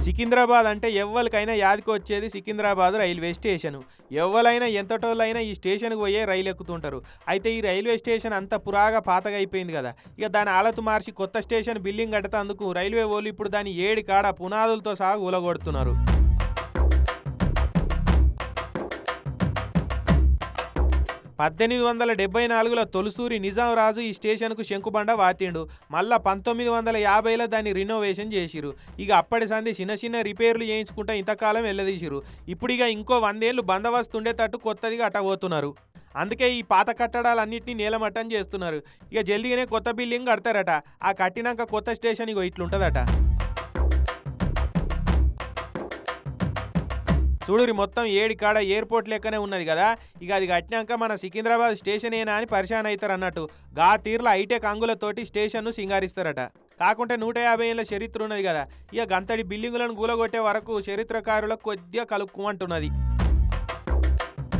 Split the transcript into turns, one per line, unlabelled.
సికింద్రాబాద్ అంటే ఎవ్వరికైనా యాదికొచ్చేది Secunderabad railway station. ఎవ్వలైనా ఎంతటోళ్ళైనా ఈ స్టేషన్‌కి పోయే రైలు ఎక్కుతుంటారు. అయితే ఈ రైల్వే స్టేషన్ అంతా పురాగా పాతగా అయిపోయింది కదా! ఇక దాని ఆలతు మార్చి కొత్త స్టేషన్ బిల్డింగ్ కడతందుకు రైల్వే వోళ్ళు ఇప్పుడు దాని 7 కాడ పునాదులతో సహా కూలగొడుతున్నారు. 1874లో తొలిసూరి నిజాం రాజు ఈ స్టేషన్కు శంకుబండ వాతిండు. మళ్ళా 1950లో దాన్ని రినోవేషన్ చేసిరు. ఇక అప్పటి సంది చిన్న చిన్న రిపేర్లు చేయించుకుంటా ఇంతకాలం వెళ్ళదీసిరు. ఇప్పుడు ఇక ఇంకో 100 ఏళ్ళు బందోబస్తు ఉండేటట్టు కొత్తదిగా అట్టబోతున్నారు. అందుకే ఈ పాత కట్టడాలన్నింటినీ నేలమట్టం చేస్తున్నారు. ఇక జల్దిగానే కొత్త బిల్డింగ్ కడతారట. ఆ కట్టినాక కొత్త స్టేషన్ ఇగో ఇట్లుంటుందట. చూడురి మొత్తం 7 కాడ ఎయిర్పోర్ట్ లెక్కనే ఉన్నది కదా. ఇక అది కట్టినాక మన సికింద్రాబాద్ స్టేషన్ ఏనా అని పరిశాన్ అవుతారు అన్నట్టు. గా తీర్ల హైటెక్ అంగులతోటి స్టేషన్ను సింగారిస్తారట. కాకుంటే 150 ఏళ్ళ చరిత్ర ఉన్నది కదా. ఇక గంతడి బిల్డింగులను కూలగొట్టే వరకు చరిత్రకారులకు కొద్దిగా కలుక్కుమంటున్నది.